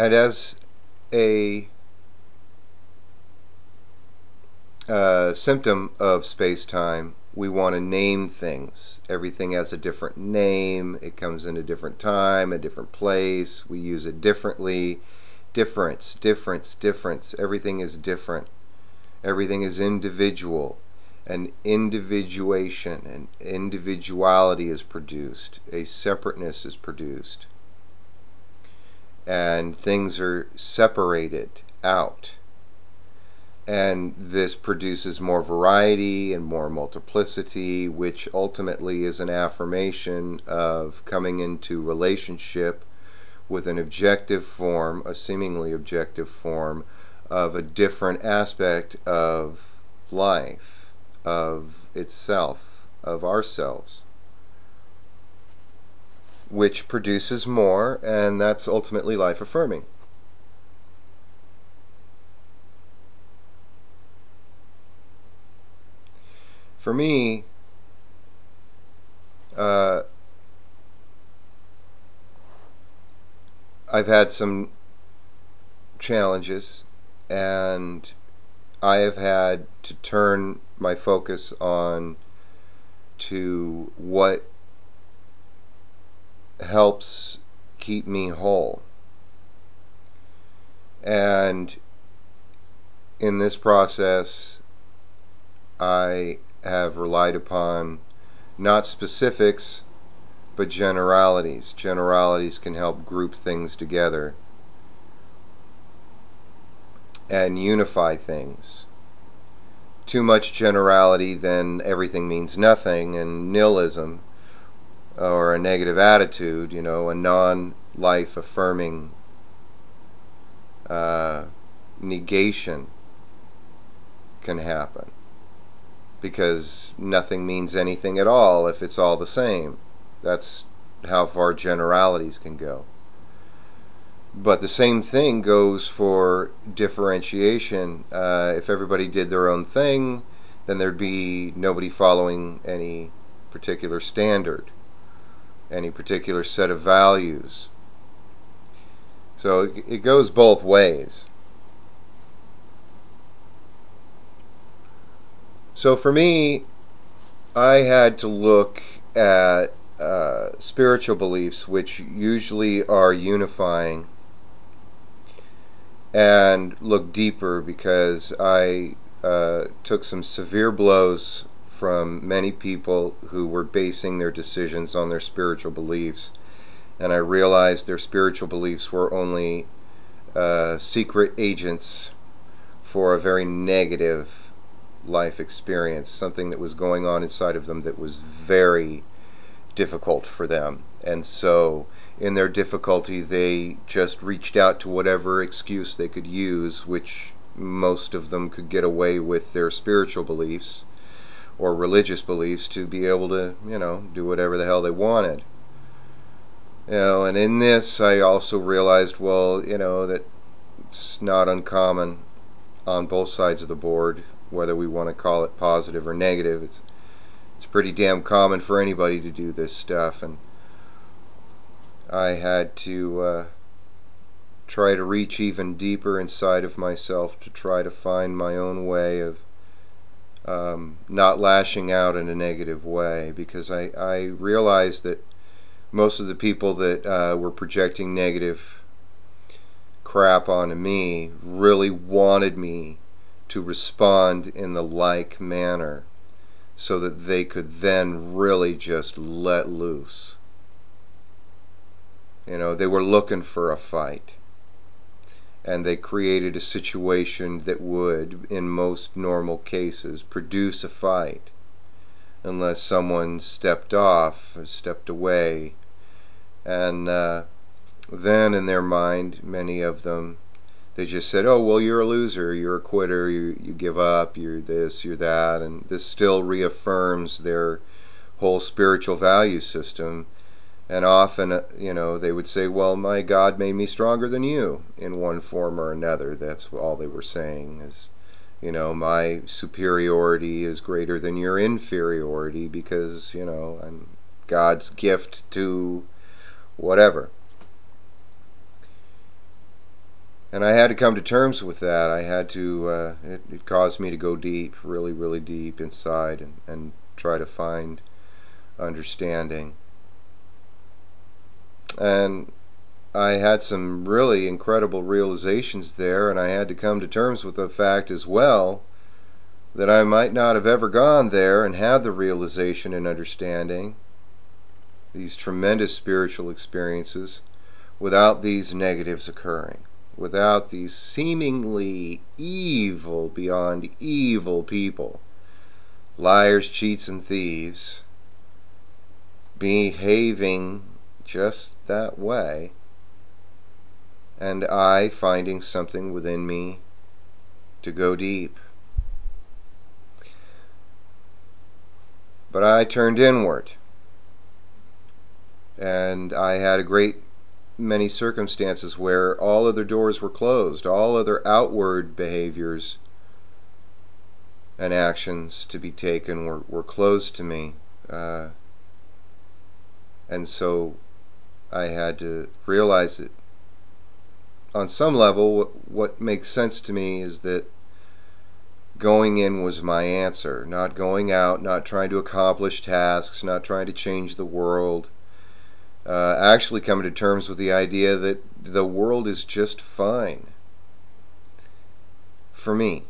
And as a symptom of space-time, we want to name things. Everything has a different name. It comes in a different time, a different place. We use it differently. Difference, difference, difference. Everything is different. Everything is individual. And individuation and individuality is produced. A separateness is produced. And things are separated out. And this produces more variety and more multiplicity, which ultimately is an affirmation of coming into relationship with an objective form, a seemingly objective form, of a different aspect of life, of itself, of ourselves, which produces more, and that's ultimately life-affirming. For me, I've had some challenges, and I have had to turn my focus on to what helps keep me whole. And in this process, I have relied upon not specifics, but generalities. Generalities can help group things together and unify things. Too much generality, then everything means nothing, and nihilism, or a negative attitude, a non-life affirming negation can happen. Because nothing means anything at all if it's all the same. That's how far generalities can go. But the same thing goes for differentiation. If everybody did their own thing, then there'd be nobody following any particular standard, any particular set of values. So it goes both ways. So for me, I had to look at spiritual beliefs, which usually are unifying, and look deeper, because I took some severe blows from many people who were basing their decisions on their spiritual beliefs, and I realized their spiritual beliefs were only secret agents for a very negative life experience, something that was going on inside of them that was very difficult for them. And so in their difficulty, they just reached out to whatever excuse they could use, which most of them could get away with their spiritual beliefs or religious beliefs, to be able to, do whatever the hell they wanted. And in this, I also realized, that it's not uncommon on both sides of the board, whether we want to call it positive or negative. It's pretty damn common for anybody to do this stuff, and I had to try to reach even deeper inside of myself to try to find my own way of not lashing out in a negative way, because I realized that most of the people that were projecting negative crap onto me really wanted me to respond in the like manner, so that they could then really just let loose. They were looking for a fight, and they created a situation that would, in most normal cases, produce a fight, unless someone stepped off or stepped away. And then in their mind, many of them, they just said, oh, well, you're a loser, you're a quitter, you give up, you're this, you're that. And this still reaffirms their whole spiritual value system. And often, they would say, well, my God made me stronger than you in one form or another. That's all they were saying is, my superiority is greater than your inferiority because, I'm God's gift to whatever. And I had to come to terms with that. I had to, it caused me to go deep, really, really deep inside and try to find understanding. And I had some really incredible realizations there, and I had to come to terms with the fact as well that I might not have ever gone there and had the realization and understanding, these tremendous spiritual experiences, without these negatives occurring, without these seemingly evil beyond evil people, liars, cheats, and thieves, behaving just that way, and I finding something within me to go deep. But I turned inward, and I had a great many circumstances where all other doors were closed, all other outward behaviors and actions to be taken were closed to me. And so I had to realize that on some level what makes sense to me is that going in was my answer, not going out, not trying to accomplish tasks, not trying to change the world. Actually coming to terms with the idea that the world is just fine for me,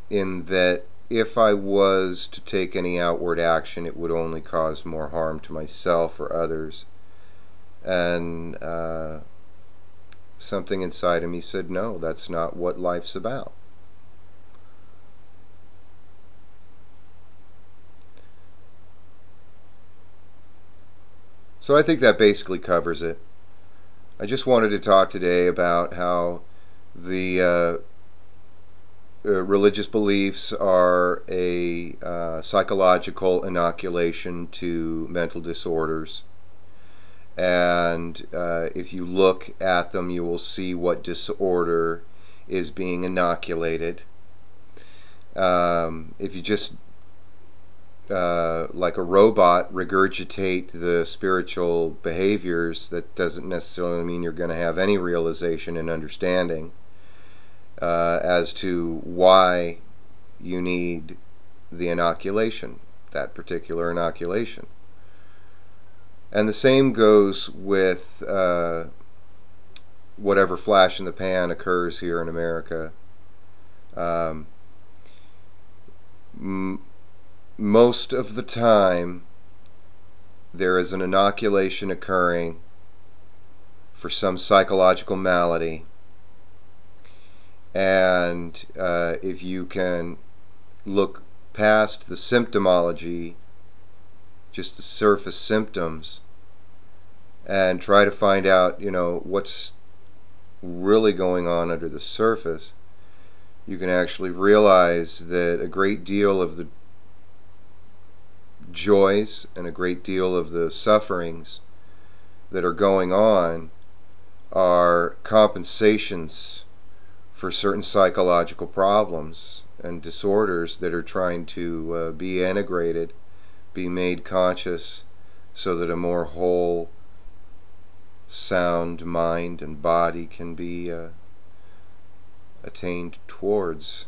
in that if I was to take any outward action, it would only cause more harm to myself or others. And something inside of me said, no, that's not what life's about. So I think that basically covers it. I just wanted to talk today about how the religious beliefs are a psychological inoculation to mental disorders. And if you look at them, you will see what disorder is being inoculated. If you just like a robot regurgitate the spiritual behaviors, that doesn't necessarily mean you're going to have any realization and understanding as to why you need the inoculation, that particular inoculation. And the same goes with whatever flash in the pan occurs here in America. Most of the time, there is an inoculation occurring for some psychological malady. And if you can look past the symptomology, just the surface symptoms, and try to find out, what's really going on under the surface, you can actually realize that a great deal of the joys and a great deal of the sufferings that are going on are compensations for certain psychological problems and disorders that are trying to be integrated, be made conscious, so that a more whole, sound mind and body can be attained towards.